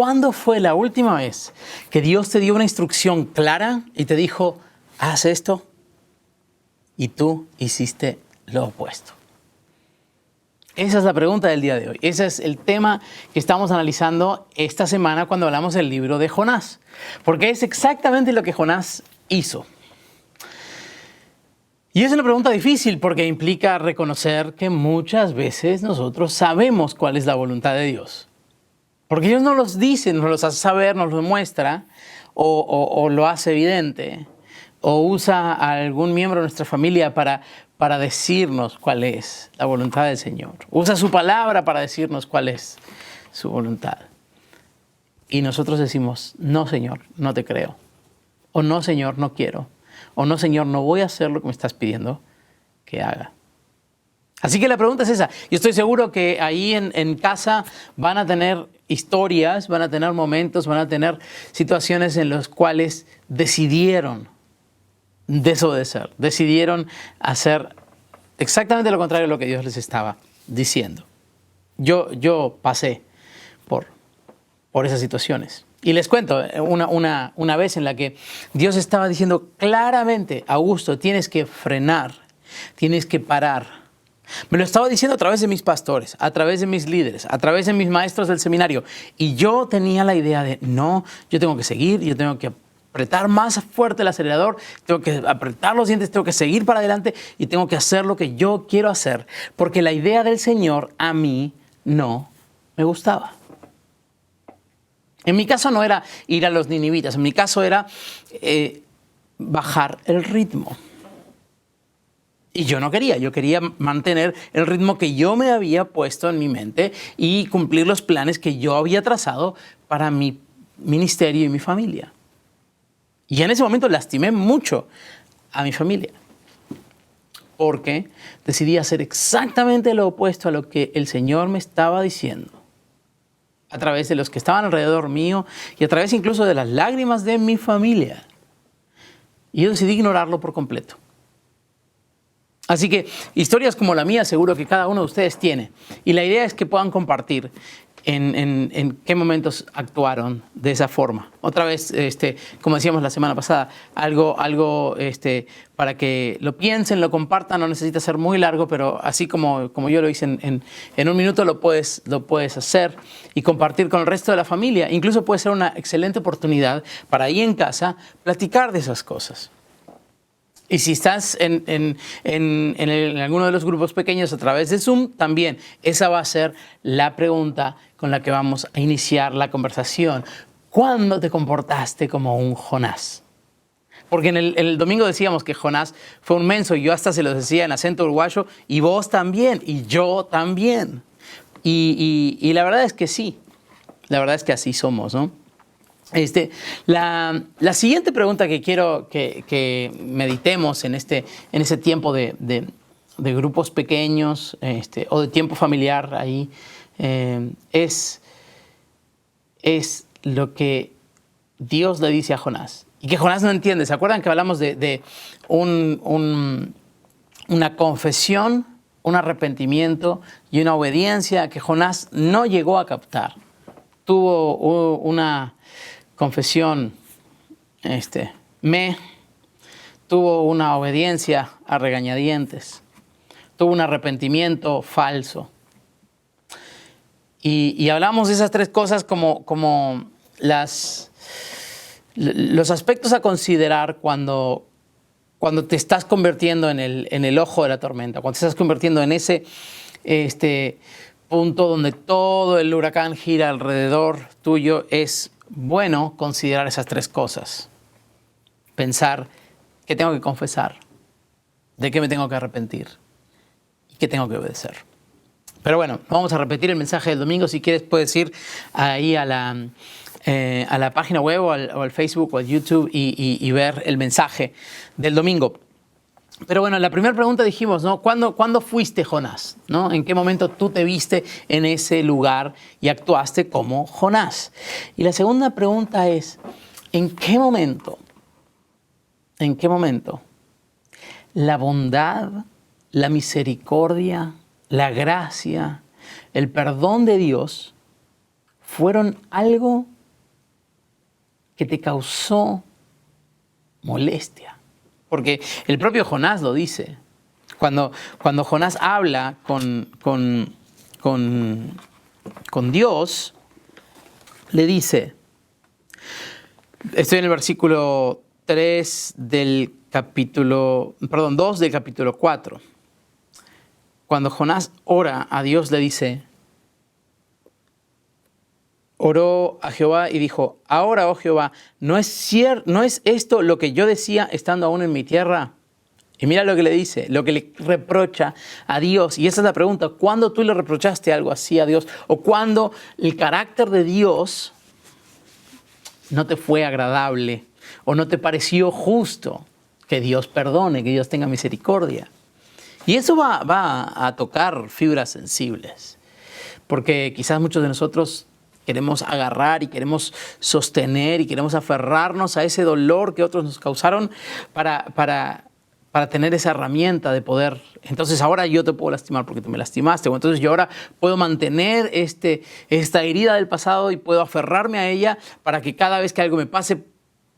¿cuándo fue la última vez que Dios te dio una instrucción clara y te dijo, haz esto? Y tú hiciste lo opuesto. Esa es la pregunta del día de hoy. Ese es el tema que estamos analizando esta semana cuando hablamos del libro de Jonás. Porque es exactamente lo que Jonás hizo. Y es una pregunta difícil porque implica reconocer que muchas veces nosotros sabemos cuál es la voluntad de Dios. Porque Dios nos los dice, nos los hace saber, nos los muestra o lo hace evidente. O usa a algún miembro de nuestra familia para decirnos cuál es la voluntad del Señor. Usa su palabra para decirnos cuál es su voluntad. Y nosotros decimos, no, Señor, no te creo. O no, Señor, no quiero. O no, Señor, no voy a hacer lo que me estás pidiendo que haga. Así que la pregunta es esa. Yo estoy seguro que ahí en casa van a tener historias, van a tener momentos, van a tener situaciones en las cuales decidieron desobedecer, decidieron hacer exactamente lo contrario de lo que Dios les estaba diciendo. Yo pasé por esas situaciones. Y les cuento una vez en la que Dios estaba diciendo claramente, Augusto, tienes que frenar, tienes que parar. Me lo estaba diciendo a través de mis pastores, a través de mis líderes, a través de mis maestros del seminario. Y yo tenía la idea de, no, yo tengo que seguir, yo tengo que apretar más fuerte el acelerador, tengo que apretar los dientes, tengo que seguir para adelante y tengo que hacer lo que yo quiero hacer, porque la idea del Señor a mí no me gustaba. En mi caso no era ir a los ninivitas, en mi caso era bajar el ritmo. Y yo no quería, yo quería mantener el ritmo que yo me había puesto en mi mente y cumplir los planes que yo había trazado para mi ministerio y mi familia. Y en ese momento lastimé mucho a mi familia, porque decidí hacer exactamente lo opuesto a lo que el Señor me estaba diciendo, a través de los que estaban alrededor mío y a través incluso de las lágrimas de mi familia. Y yo decidí ignorarlo por completo. Así que historias como la mía seguro que cada uno de ustedes tiene. Y la idea es que puedan compartir en qué momentos actuaron de esa forma. Otra vez, como decíamos la semana pasada, algo para que lo piensen, lo compartan, no necesita ser muy largo, pero así como yo lo hice en un minuto lo puedes hacer y compartir con el resto de la familia. Incluso puede ser una excelente oportunidad para ahí en casa platicar de esas cosas. Y si estás en alguno de los grupos pequeños a través de Zoom, también esa va a ser la pregunta con la que vamos a iniciar la conversación. ¿Cuándo te comportaste como un Jonás? Porque en el domingo decíamos que Jonás fue un menso y yo hasta se lo decía en acento uruguayo y vos también y yo también. Y la verdad es que sí, la verdad es que así somos, ¿no? La siguiente pregunta que quiero que meditemos en ese tiempo de grupos pequeños o de tiempo familiar ahí es lo que Dios le dice a Jonás y que Jonás no entiende. ¿Se acuerdan que hablamos de una confesión, un arrepentimiento y una obediencia que Jonás no llegó a captar? Tuvo una confesión, tuvo una obediencia a regañadientes, tuvo un arrepentimiento falso. Y hablamos de esas tres cosas como los aspectos a considerar cuando te estás convirtiendo en el ojo de la tormenta, cuando te estás convirtiendo en ese punto donde todo el huracán gira alrededor tuyo. Es bueno considerar esas tres cosas. Pensar qué tengo que confesar, de qué me tengo que arrepentir y qué tengo que obedecer. Pero bueno, vamos a repetir el mensaje del domingo. Si quieres puedes ir ahí a la página web o al Facebook o al YouTube y ver el mensaje del domingo. Pero bueno, la primera pregunta dijimos, ¿no? ¿Cuándo fuiste Jonás? ¿No? ¿En qué momento tú te viste en ese lugar y actuaste como Jonás? Y la segunda pregunta es, ¿en qué momento la bondad, la misericordia, la gracia, el perdón de Dios fueron algo que te causó molestia. Porque el propio Jonás lo dice. Cuando Jonás habla con Dios, le dice, estoy en el versículo 2 del capítulo 4. Cuando Jonás ora a Dios, le dice, oró a Jehová y dijo, ahora, oh Jehová, ¿no es esto lo que yo decía estando aún en mi tierra? Y mira lo que le dice, lo que le reprocha a Dios. Y esa es la pregunta, ¿cuándo tú le reprochaste algo así a Dios? ¿O cuándo el carácter de Dios no te fue agradable? ¿O no te pareció justo que Dios perdone, que Dios tenga misericordia? Y eso va a tocar fibras sensibles. Porque quizás muchos de nosotros queremos agarrar y queremos sostener y queremos aferrarnos a ese dolor que otros nos causaron para tener esa herramienta de poder. Entonces ahora yo te puedo lastimar porque tú me lastimaste. O entonces yo ahora puedo mantener esta herida del pasado y puedo aferrarme a ella para que cada vez que algo me pase,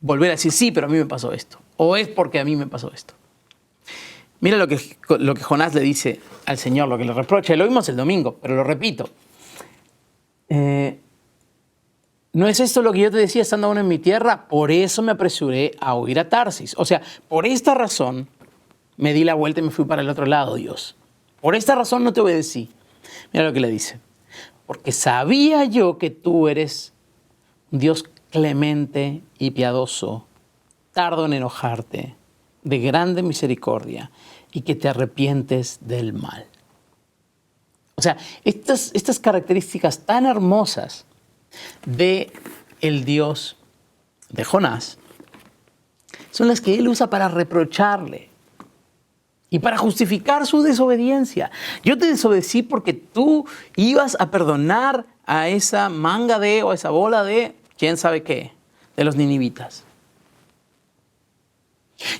volver a decir, sí, pero a mí me pasó esto. O es porque a mí me pasó esto. Mira lo que Jonás le dice al Señor, lo que le reprocha. Lo vimos el domingo, pero lo repito. ¿No es esto lo que yo te decía estando aún en mi tierra? Por eso me apresuré a huir a Tarsis. O sea, por esta razón me di la vuelta y me fui para el otro lado, Dios. Por esta razón no te obedecí. Mira lo que le dice. Porque sabía yo que tú eres un Dios clemente y piadoso, tardo en enojarte, de grande misericordia y que te arrepientes del mal. O sea, estas características tan hermosas de el Dios de Jonás son las que él usa para reprocharle y para justificar su desobediencia. Yo te desobedecí porque tú ibas a perdonar a esa manga o a esa bola de quién sabe qué, de los ninivitas.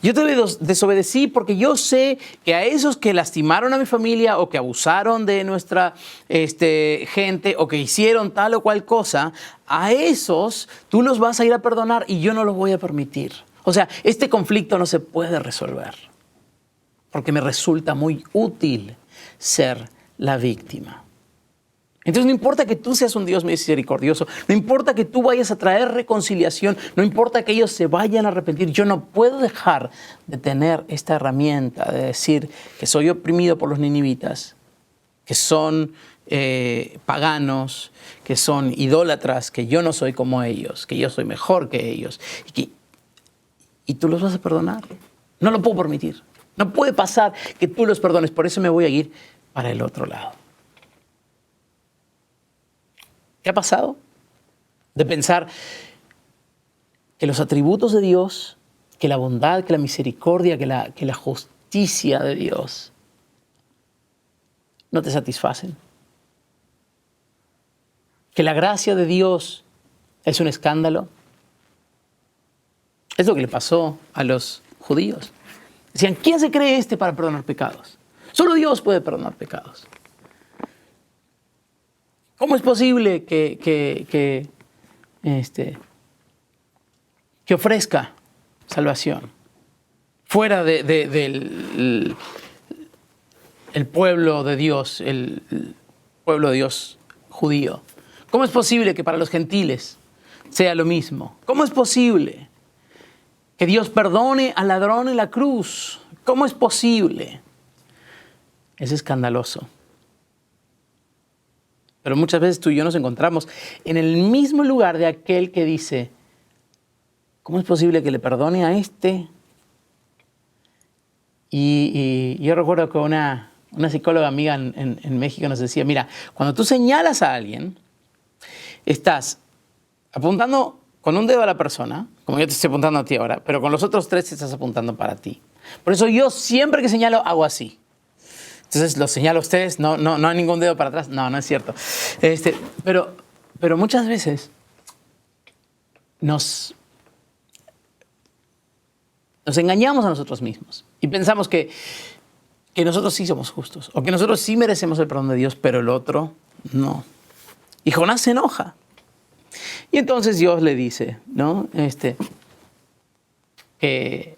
Yo te desobedecí porque yo sé que a esos que lastimaron a mi familia o que abusaron de nuestra gente o que hicieron tal o cual cosa, a esos tú los vas a ir a perdonar y yo no los voy a permitir. O sea, este conflicto no se puede resolver porque me resulta muy útil ser la víctima. Entonces no importa que tú seas un Dios misericordioso, no importa que tú vayas a traer reconciliación, no importa que ellos se vayan a arrepentir, yo no puedo dejar de tener esta herramienta de decir que soy oprimido por los ninivitas, que son paganos, que son idólatras, que yo no soy como ellos, que yo soy mejor que ellos. Y tú los vas a perdonar. No lo puedo permitir. No puede pasar que tú los perdones, por eso me voy a ir para el otro lado. ¿Qué ha pasado? De pensar que los atributos de Dios, que la bondad, que la misericordia, que la justicia de Dios no te satisfacen. Que la gracia de Dios es un escándalo. Es lo que le pasó a los judíos. Decían, ¿quién se cree para perdonar pecados? Solo Dios puede perdonar pecados. ¿Cómo es posible que ofrezca salvación fuera del pueblo de Dios, el pueblo de Dios judío? ¿Cómo es posible que para los gentiles sea lo mismo? ¿Cómo es posible que Dios perdone al ladrón en la cruz? ¿Cómo es posible? Es escandaloso. Pero muchas veces tú y yo nos encontramos en el mismo lugar de aquel que dice, ¿cómo es posible que le perdone a este? Y yo recuerdo que una psicóloga amiga en México nos decía, mira, cuando tú señalas a alguien, estás apuntando con un dedo a la persona, como yo te estoy apuntando a ti ahora, pero con los otros tres te estás apuntando para ti. Por eso yo siempre que señalo hago así. Entonces los señalo a ustedes, no hay ningún dedo para atrás. No es cierto. Pero muchas veces nos engañamos a nosotros mismos y pensamos que nosotros sí somos justos o que nosotros sí merecemos el perdón de Dios, pero el otro no. Y Jonás se enoja Y entonces Dios le dice, ¿no? Que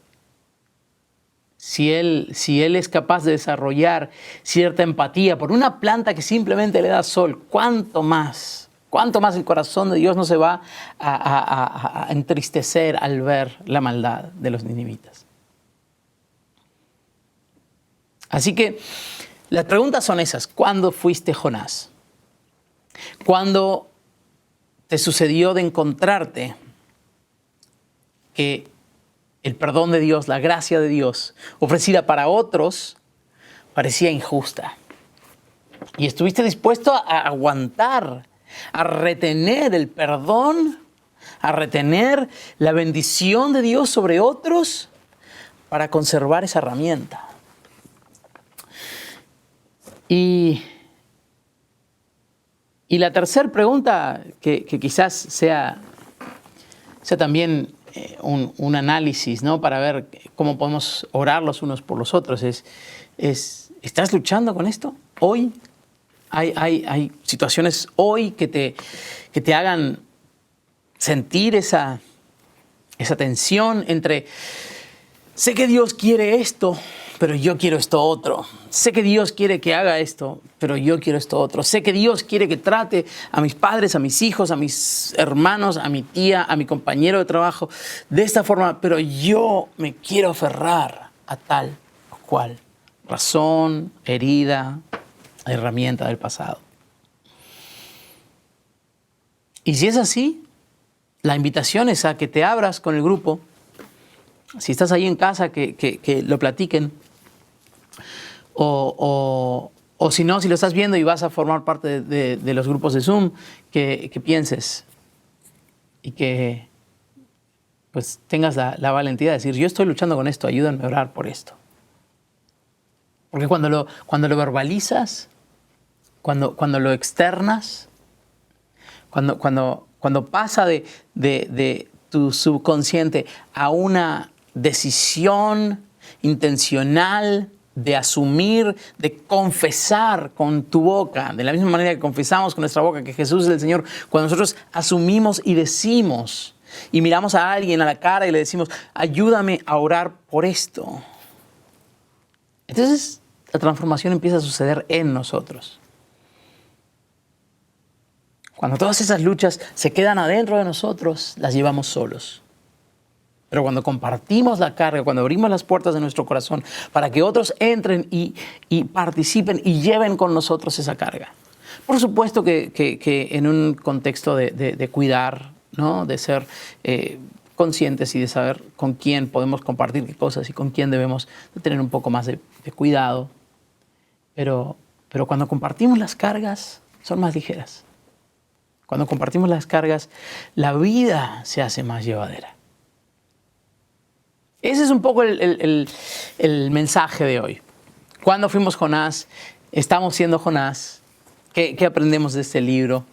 si él es capaz de desarrollar cierta empatía por una planta que simplemente le da sol, ¿cuánto más el corazón de Dios no se va a entristecer al ver la maldad de los ninivitas? Así que las preguntas son esas. ¿Cuándo fuiste Jonás? ¿Cuándo te sucedió de encontrarte que el perdón de Dios, la gracia de Dios, ofrecida para otros, parecía injusta? Y estuviste dispuesto a aguantar, a retener el perdón, a retener la bendición de Dios sobre otros para conservar esa herramienta. Y la tercera pregunta, que quizás sea también un análisis, ¿no? Para ver cómo podemos orar los unos por los otros, es ¿estás luchando con esto hoy? ¿Hay situaciones hoy que te hagan sentir esa tensión entre sé que Dios quiere esto, pero yo quiero esto otro? Sé que Dios quiere que haga esto, pero yo quiero esto otro. Sé que Dios quiere que trate a mis padres, a mis hijos, a mis hermanos, a mi tía, a mi compañero de trabajo de esta forma, pero yo me quiero aferrar a tal o cual razón, herida, herramienta del pasado. Y si es así, la invitación es a que te abras con el grupo. Si estás ahí en casa, que lo platiquen. O si no, si lo estás viendo y vas a formar parte de los grupos de Zoom, que pienses y que pues tengas la valentía de decir, yo estoy luchando con esto, ayúdame a orar por esto. Porque cuando lo verbalizas, cuando lo externas, cuando pasa de tu subconsciente a una decisión intencional de asumir, de confesar con tu boca, de la misma manera que confesamos con nuestra boca que Jesús es el Señor, cuando nosotros asumimos y decimos y miramos a alguien a la cara y le decimos, ayúdame a orar por esto. Entonces la transformación empieza a suceder en nosotros. Cuando todas esas luchas se quedan adentro de nosotros, las llevamos solos. Pero cuando compartimos la carga, cuando abrimos las puertas de nuestro corazón para que otros entren y participen y lleven con nosotros esa carga. Por supuesto que en un contexto de cuidar, ¿no? De ser conscientes y de saber con quién podemos compartir qué cosas y con quién debemos de tener un poco más de cuidado. Pero cuando compartimos las cargas, son más ligeras. Cuando compartimos las cargas, la vida se hace más llevadera. Ese es un poco el mensaje de hoy. ¿Cuándo fuimos Jonás? ¿Estamos siendo Jonás? ¿Qué aprendemos de este libro?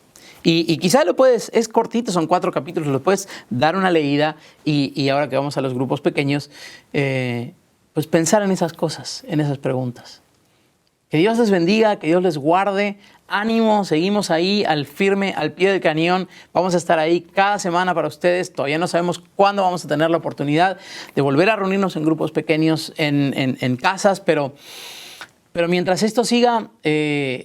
Y quizá es cortito, son 4 capítulos, lo puedes dar una leída y ahora que vamos a los grupos pequeños, pues pensar en esas cosas, en esas preguntas. Que Dios les bendiga, que Dios les guarde. Ánimo, seguimos ahí al firme, al pie del cañón. Vamos a estar ahí cada semana para ustedes. Todavía no sabemos cuándo vamos a tener la oportunidad de volver a reunirnos en grupos pequeños en casas, pero mientras esto siga,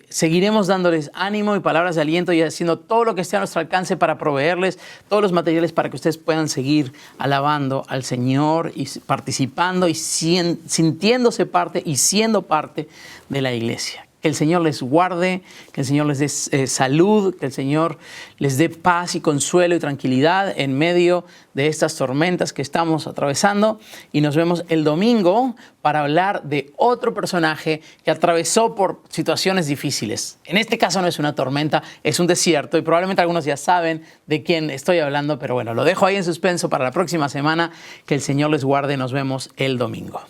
seguiremos dándoles ánimo y palabras de aliento y haciendo todo lo que esté a nuestro alcance para proveerles todos los materiales para que ustedes puedan seguir alabando al Señor y participando y sintiéndose parte y siendo parte de la iglesia. Que el Señor les guarde, que el Señor les dé salud, que el Señor les dé paz y consuelo y tranquilidad en medio de estas tormentas que estamos atravesando. Y nos vemos el domingo para hablar de otro personaje que atravesó por situaciones difíciles. En este caso no es una tormenta, es un desierto y probablemente algunos ya saben de quién estoy hablando, pero bueno, lo dejo ahí en suspenso para la próxima semana. Que el Señor les guarde, nos vemos el domingo.